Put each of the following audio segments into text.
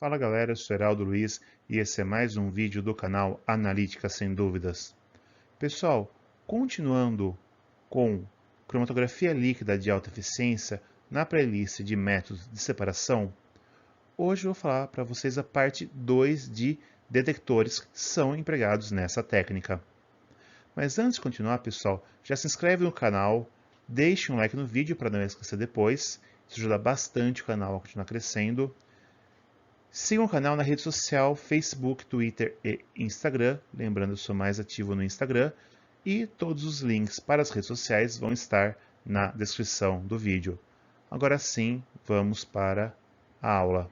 Fala galera, eu sou Heraldo Luiz e esse é mais um vídeo do canal Analítica Sem Dúvidas. Pessoal, continuando com cromatografia líquida de alta eficiência na playlist de métodos de separação, hoje eu vou falar para vocês a parte 2 de detectores que são empregados nessa técnica. Mas antes de continuar, pessoal, já se inscreve no canal, deixe um like no vídeo para não esquecer depois, isso ajuda bastante o canal a continuar crescendo. Siga o canal na rede social Facebook, Twitter e Instagram. Lembrando, eu sou mais ativo no Instagram. E todos os links para as redes sociais vão estar na descrição do vídeo. Agora sim, vamos para a aula.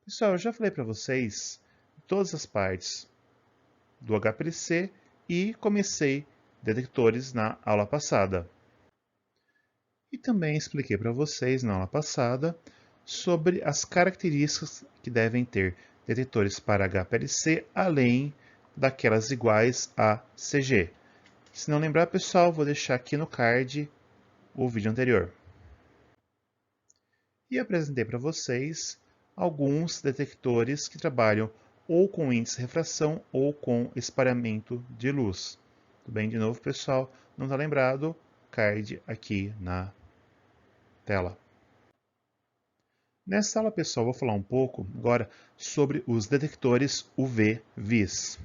Pessoal, eu já falei para vocês todas as partes do HPLC e comecei detectores na aula passada. E também expliquei para vocês na aula passada sobre as características que devem ter detectores para HPLC, além daquelas iguais a CG. Se não lembrar, pessoal, vou deixar aqui no card o vídeo anterior. E apresentei para vocês alguns detectores que trabalham ou com índice de refração ou com espalhamento de luz. Tudo bem? De novo, pessoal, não está lembrado? Card aqui na tela. Nessa aula, pessoal, vou falar um pouco agora sobre os detectores UV-Vis.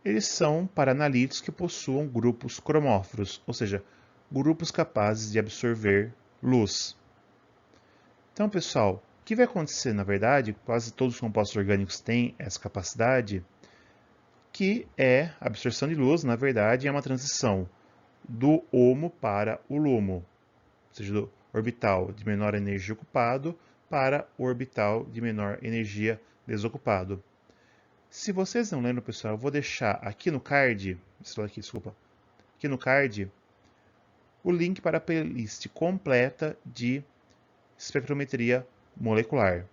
Eles são para analíticos que possuam grupos cromóforos, ou seja, grupos capazes de absorver luz. Então, pessoal, o que vai acontecer, na verdade, quase todos os compostos orgânicos têm essa capacidade, que é a absorção de luz, na verdade, é uma transição do HOMO para o LUMO, ou seja, do orbital de menor energia ocupado para o orbital de menor energia desocupado. Se vocês não lembram, pessoal, eu vou deixar aqui no card, aqui no card, o link para a playlist completa de espectrometria molecular.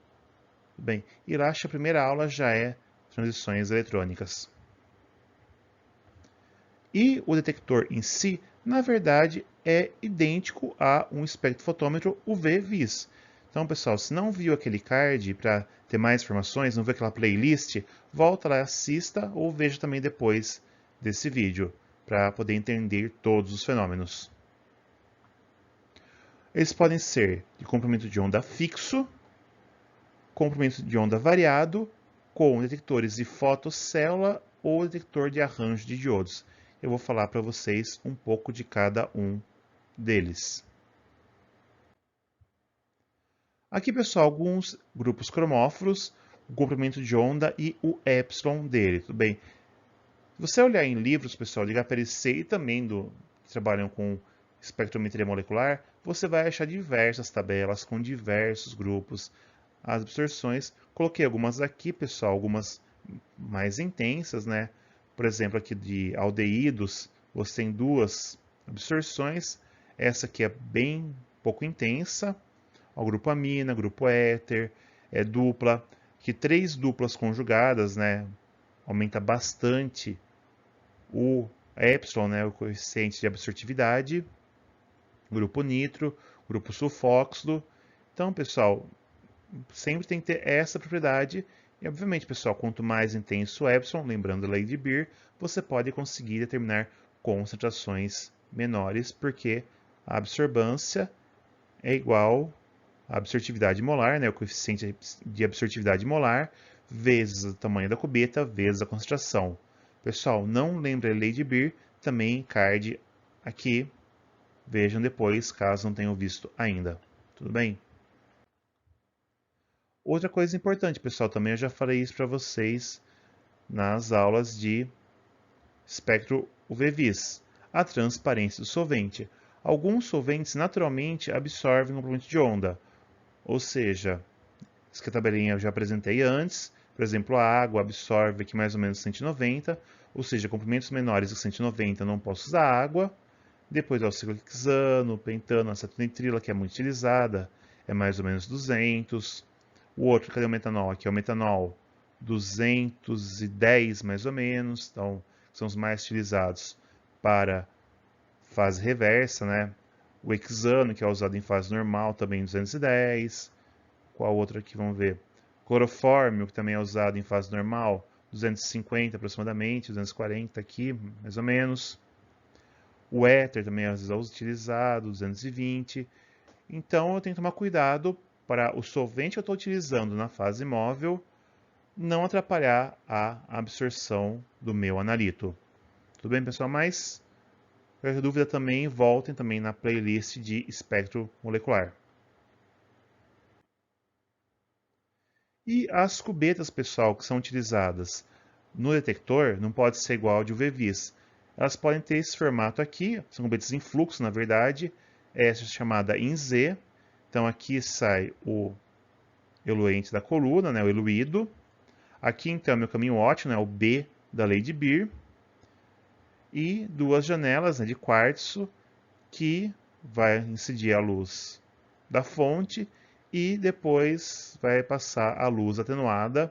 Bem, e lá a primeira aula já é transições eletrônicas. E o detector em si, na verdade, é idêntico a um espectrofotômetro UV-Vis. Então, pessoal, se não viu aquele card para ter mais informações, não viu aquela playlist, volta lá, assista ou veja também depois desse vídeo, para poder entender todos os fenômenos. Eles podem ser de comprimento de onda fixo, comprimento de onda variado, com detectores de fotocélula ou detector de arranjo de diodos. Eu vou falar para vocês um pouco de cada um deles. Aqui, pessoal, alguns grupos cromóforos, o comprimento de onda e o epsilon dele, tudo bem? Se você olhar em livros, pessoal, de HPLC e também que trabalham com espectrometria molecular, você vai achar diversas tabelas com diversos grupos, as absorções. Coloquei algumas aqui, pessoal, algumas mais intensas, né? Por exemplo, aqui de aldeídos, você tem duas absorções. Essa aqui é bem pouco intensa. O grupo amina, grupo éter, é dupla. Que três duplas conjugadas, né? Aumenta bastante o epsilon, né? O coeficiente de absortividade. Grupo nitro, grupo sulfóxido. Então, pessoal, sempre tem que ter essa propriedade. E, obviamente, pessoal, quanto mais intenso o epsilon, lembrando a lei de Beer, você pode conseguir determinar concentrações menores, porque a absorbância é igual à absortividade molar, né, o coeficiente de absortividade molar, vezes o tamanho da cubeta, vezes a concentração. Pessoal, não lembre a lei de Beer, também card aqui. Vejam depois, caso não tenham visto ainda. Tudo bem? Outra coisa importante, pessoal, também eu já falei isso para vocês nas aulas de espectro UV-Vis, a transparência do solvente. Alguns solventes naturalmente absorvem comprimento de onda, ou seja, essa que a tabelinha eu já apresentei antes, por exemplo, a água absorve aqui mais ou menos 190, ou seja, comprimentos menores de 190 não posso usar água. Depois o ciclohexano, pentano, acetonitrila, que é muito utilizada, é mais ou menos 200. O outro, cadê o metanol? Aqui é o metanol 210 mais ou menos, então são os mais utilizados para fase reversa, né? O hexano, que é usado em fase normal, também 210. Qual outro aqui? Vamos ver. Clorofórmio, que também é usado em fase normal, 250 aproximadamente, 240 aqui, mais ou menos. O éter também às vezes é utilizado, 220. Então eu tenho que tomar cuidado para o solvente que eu estou utilizando na fase móvel não atrapalhar a absorção do meu analito. Tudo bem, pessoal? Mas, qualquer dúvida também, voltem também na playlist de espectro molecular. E as cubetas, pessoal, que são utilizadas no detector, não pode ser igual ao de UV-Vis. Elas podem ter esse formato aqui, são cubetas em fluxo, na verdade, essa é chamada em Z. Então aqui sai o eluente da coluna, né, o eluído. Aqui então é meu caminho óptico, né, o B da lei de Beer. E duas janelas, né, de quartzo que vai incidir a luz da fonte e depois vai passar a luz atenuada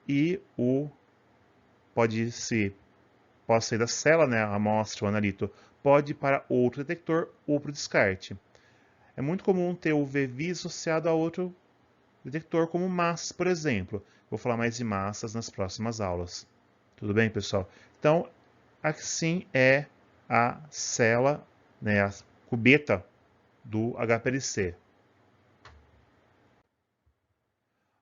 e pode sair da cela, né, a amostra, o analito, pode ir para outro detector ou para o descarte. É muito comum ter o UV-Vis associado a outro detector, como massas, por exemplo. Vou falar mais de massas nas próximas aulas. Tudo bem, pessoal? Então, assim é a cela, né, a cubeta do HPLC.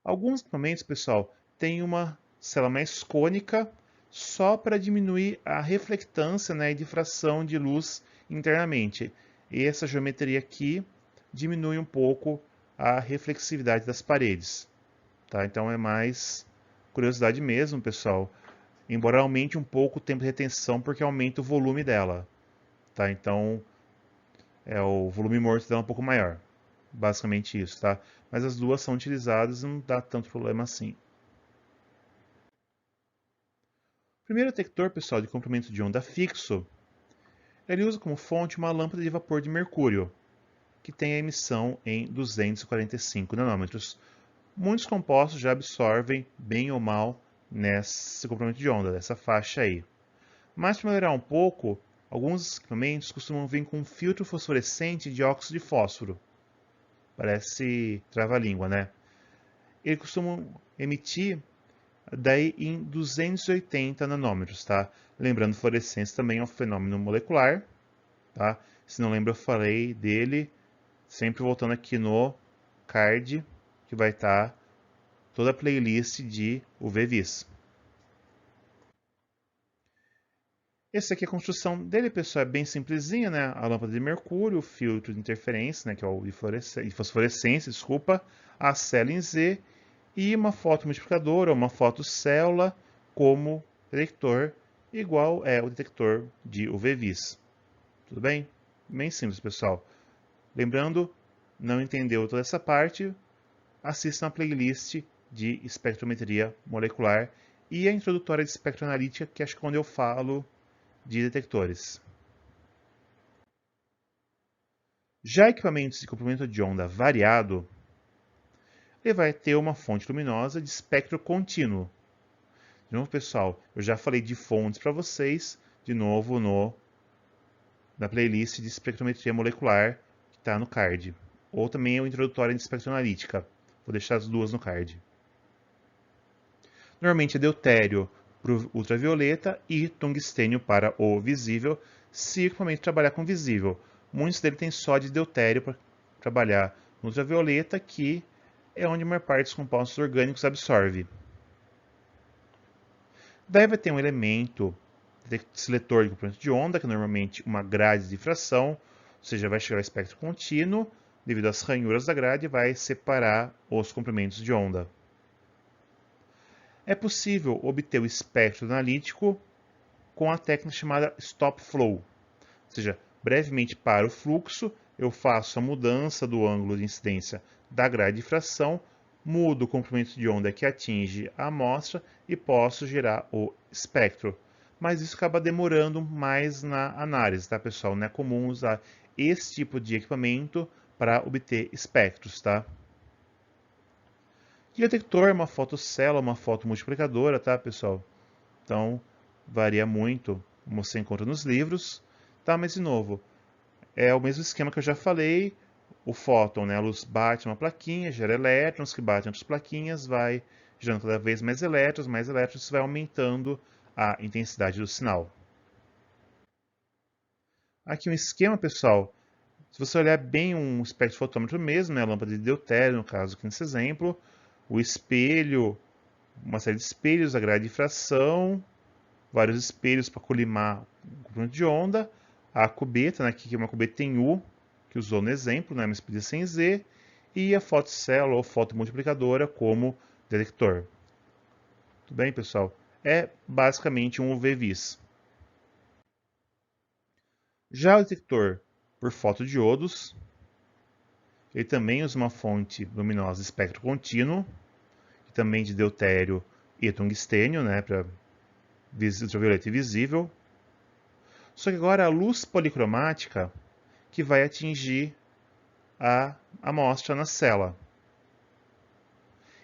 Alguns equipamentos, pessoal, têm uma cela mais cônica só para diminuir a reflectância, né, e difração de luz internamente. E essa geometria aqui diminui um pouco a reflexividade das paredes. Tá? Então é mais curiosidade mesmo, pessoal. Embora aumente um pouco o tempo de retenção, porque aumenta o volume dela. Tá? Então o volume morto dela é um pouco maior. Basicamente isso, tá? Mas as duas são utilizadas e não dá tanto problema assim. O primeiro detector, pessoal, de comprimento de onda fixo, ele usa como fonte uma lâmpada de vapor de mercúrio, que tem a emissão em 245 nanômetros. Muitos compostos já absorvem, bem ou mal, nesse comprimento de onda, dessa faixa aí. Mas para melhorar um pouco, alguns equipamentos costumam vir com um filtro fosforescente de óxido de fósforo. Parece trava-língua, né? Ele costuma emitir daí em 280 nanômetros, tá? Lembrando, fluorescência também é um fenômeno molecular, tá? Se não lembra, eu falei dele, sempre voltando aqui no card, que vai estar toda a playlist de UV-Vis. Esse aqui, a construção dele, pessoal, é bem simplesinha, né? A lâmpada de mercúrio, o filtro de interferência, né, que é o de fosforescência, desculpa, a célula em Z e uma fotomultiplicadora, uma fotocélula como detector, igual é o detector de UV-Vis. Tudo bem? Bem simples, pessoal. Lembrando, não entendeu toda essa parte, assista a playlist de espectrometria molecular e a introdutória de espectroanalítica, que acho que é quando eu falo de detectores. Já equipamentos de comprimento de onda variado, ele vai ter uma fonte luminosa de espectro contínuo. De novo, pessoal, eu já falei de fontes para vocês, de novo na playlist de espectrometria molecular, que está no card. Ou também o introdutório de espectroanalítica. Vou deixar as duas no card. Normalmente é deutério para o ultravioleta e tungstênio para o visível, se o equipamento trabalhar com visível. Muitos deles têm só de deutério para trabalhar no ultravioleta, que é onde a maior parte dos compostos orgânicos absorve. Daí vai ter um elemento seletor de comprimento de onda, que é normalmente uma grade de difração, ou seja, vai chegar ao espectro contínuo, devido às ranhuras da grade, vai separar os comprimentos de onda. É possível obter o espectro analítico com a técnica chamada stop flow, ou seja, brevemente para o fluxo, eu faço a mudança do ângulo de incidência da grade de difração, mudo o comprimento de onda que atinge a amostra e posso gerar o espectro. Mas isso acaba demorando mais na análise, tá, pessoal? Não é comum usar esse tipo de equipamento para obter espectros, tá? E o detector é uma fotocélula, uma fotomultiplicadora, tá, pessoal? Então, varia muito, como você encontra nos livros, tá? Mas, de novo, é o mesmo esquema que eu já falei. o fóton, né, a luz bate numa plaquinha, gera elétrons que batem em outras plaquinhas, vai gerando cada vez mais elétrons, isso vai aumentando a intensidade do sinal. Aqui um esquema, pessoal. Se você olhar bem um espectrofotômetro mesmo, né, a lâmpada de deutério, no caso aqui nesse exemplo, o espelho, uma série de espelhos, a grade de difração, vários espelhos para colimar o comprimento de onda, a cubeta, né, aqui que é uma cubeta em U, que usou no exemplo, né, mas podia ser em Z, e a fotocélula ou fotomultiplicadora como detector. Tudo bem, pessoal? É basicamente um UV-Vis. Já o detector por fotodiodos, ele também usa uma fonte luminosa espectro contínuo, também de deutério e tungstênio, né, para ultravioleta visível. Só que agora a luz policromática que vai atingir a amostra na cela.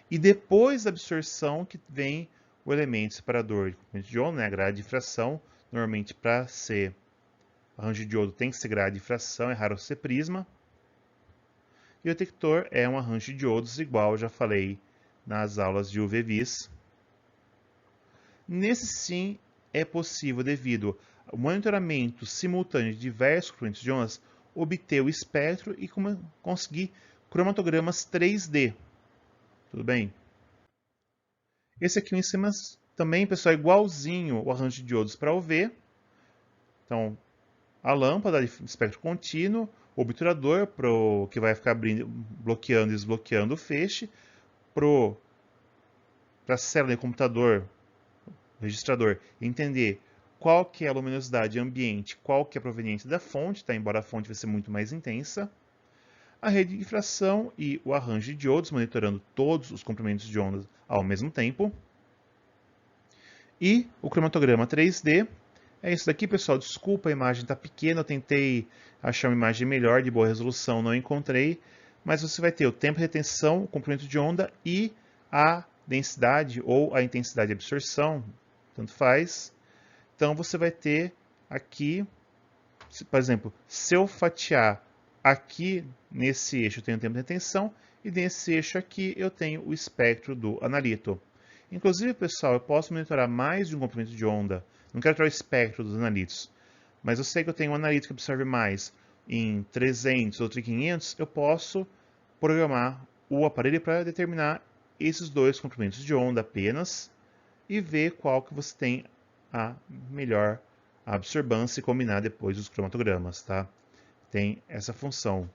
E depois da absorção que vem o elemento separador de comprimento de onda, né, a grade de difração. Normalmente para ser arranjo de diodo tem que ser grade de difração, é raro ser prisma. E o detector é um arranjo de diodos igual eu já falei nas aulas de UV-Vis. Nesse sim é possível, devido ao monitoramento simultâneo de diversos comprimentos de ondas, obter o espectro e conseguir cromatogramas 3D. Tudo bem? Esse aqui em cima também, pessoal, é igualzinho o arranjo de diodos para UV. Então, a lâmpada de espectro contínuo, o obturador que vai ficar abrindo, bloqueando e desbloqueando o feixe, para a célula de computador, registrador, entender qual que é a luminosidade ambiente, qual que é a proveniência da fonte, tá? Embora a fonte vai ser muito mais intensa. A rede de difração e o arranjo de diodos, monitorando todos os comprimentos de ondas ao mesmo tempo. E o cromatograma 3D. É isso daqui, pessoal. Desculpa, a imagem está pequena. Eu tentei achar uma imagem melhor, de boa resolução, não encontrei. Mas você vai ter o tempo de retenção, o comprimento de onda e a densidade ou a intensidade de absorção, tanto faz. Então você vai ter aqui, por exemplo, se eu fatiar aqui nesse eixo eu tenho o tempo de retenção e nesse eixo aqui eu tenho o espectro do analito. Inclusive, pessoal, eu posso monitorar mais de um comprimento de onda. Não quero tirar o espectro dos analitos, mas eu sei que eu tenho um analito que absorve mais em 300, outro em 500, eu posso programar o aparelho para determinar esses dois comprimentos de onda apenas e ver qual que você tem a melhor absorbância e combinar depois os cromatogramas, tá? Tem essa função.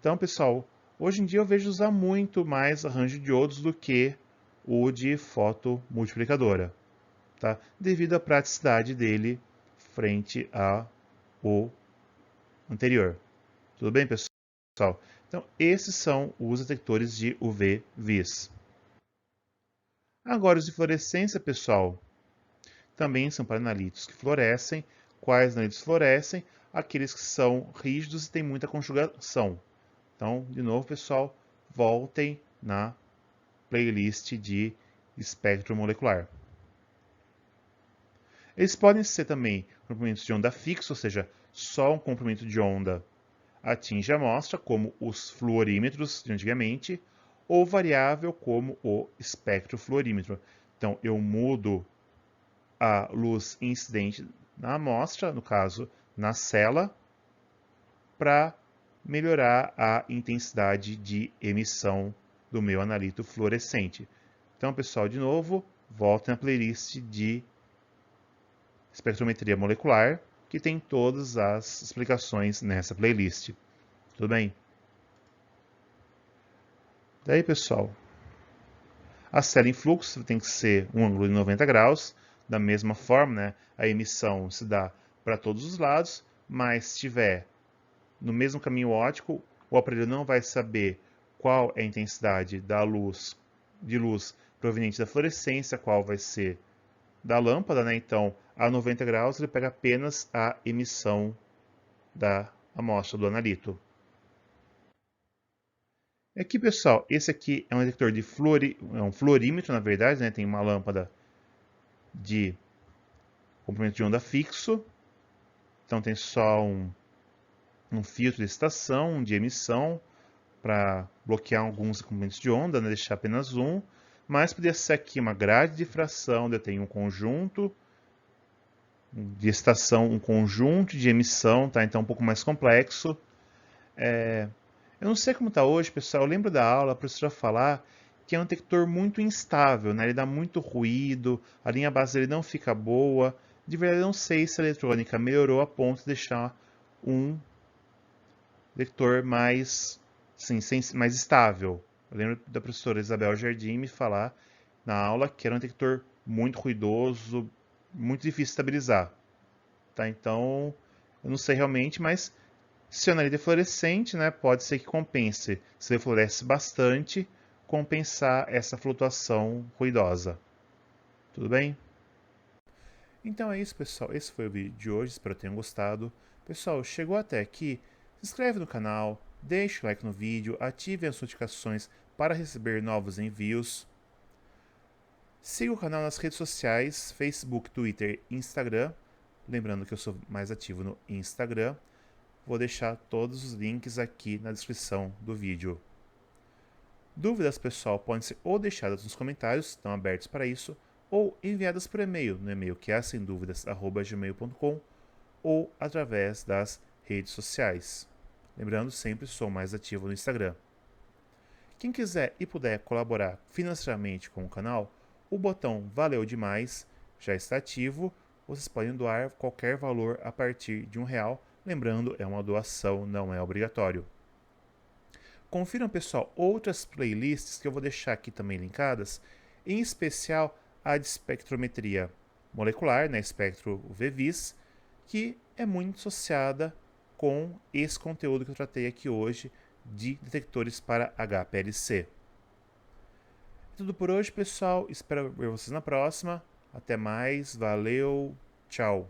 Então, pessoal, hoje em dia eu vejo usar muito mais arranjo de diodos do que o de fotomultiplicadora, tá? Devido à praticidade dele frente ao anterior. Tudo bem, pessoal? Então, esses são os detectores de UV-Vis. Agora, os de fluorescência, pessoal, também são para analitos que fluorescem. Quais analitos fluorescem? Aqueles que são rígidos e têm muita conjugação. Então, de novo, pessoal, voltem na playlist de espectro molecular. Eles podem ser também comprimentos de onda fixo, ou seja, só um comprimento de onda atinge a amostra, como os fluorímetros de antigamente, ou variável, como o espectrofluorímetro. Então, eu mudo a luz incidente na amostra, no caso, na cela, para melhorar a intensidade de emissão do meu analito fluorescente. Então, pessoal, de novo, voltem na playlist de espectrometria molecular, que tem todas as explicações nessa playlist. Tudo bem? Daí, pessoal, a cela em fluxo tem que ser um ângulo de 90 graus. Da mesma forma, né, a emissão se dá para todos os lados, mas se estiver no mesmo caminho óptico, o aparelho não vai saber qual é a intensidade da luz, de luz proveniente da fluorescência, qual vai ser da lâmpada, né? Então, a 90 graus ele pega apenas a emissão da amostra do analito. Aqui, pessoal, esse aqui é um detector de é um fluorímetro, na verdade, né? Tem uma lâmpada de comprimento de onda fixo. Então tem só um um filtro de excitação, de emissão, para bloquear alguns componentes de onda, né, deixar apenas um, mas poderia ser aqui uma grade de difração, onde eu tenho um conjunto de excitação, um conjunto de emissão, tá? Então um pouco mais complexo. Eu não sei como está hoje, pessoal. Eu lembro da aula, a professora falar que é um detector muito instável, né? Ele dá muito ruído, a linha base dele não fica boa. De verdade, eu não sei se a eletrônica melhorou a ponto de deixar um detector mais, sim, mais estável. Eu lembro da professora Isabel Jardim me falar na aula que era um detector muito ruidoso, muito difícil de estabilizar. Tá? Então, eu não sei realmente, mas se o nariz é fluorescente, né, pode ser que compense. Se ele fluoresce bastante, compensar essa flutuação ruidosa. Tudo bem? Então é isso, pessoal. Esse foi o vídeo de hoje. Espero que tenham gostado. Pessoal, chegou até aqui? Se inscreve no canal, deixe o like no vídeo, ative as notificações para receber novos envios. Siga o canal nas redes sociais, Facebook, Twitter e Instagram. Lembrando que eu sou mais ativo no Instagram. Vou deixar todos os links aqui na descrição do vídeo. Dúvidas, pessoal, podem ser ou deixadas nos comentários, estão abertos para isso, ou enviadas por e-mail, no e-mail que é semduvidas@gmail.com ou através das redes sociais. Lembrando, sempre sou mais ativo no Instagram. Quem quiser e puder colaborar financeiramente com o canal, o botão Valeu Demais já está ativo. Vocês podem doar qualquer valor a partir de R$1. Lembrando, é uma doação, não é obrigatório. Confiram, pessoal, outras playlists que eu vou deixar aqui também linkadas, em especial a de espectrometria molecular, né, espectro VVIS, que é muito associada com esse conteúdo que eu tratei aqui hoje de detectores para HPLC. É tudo por hoje, pessoal. Espero ver vocês na próxima. Até mais. Valeu. Tchau.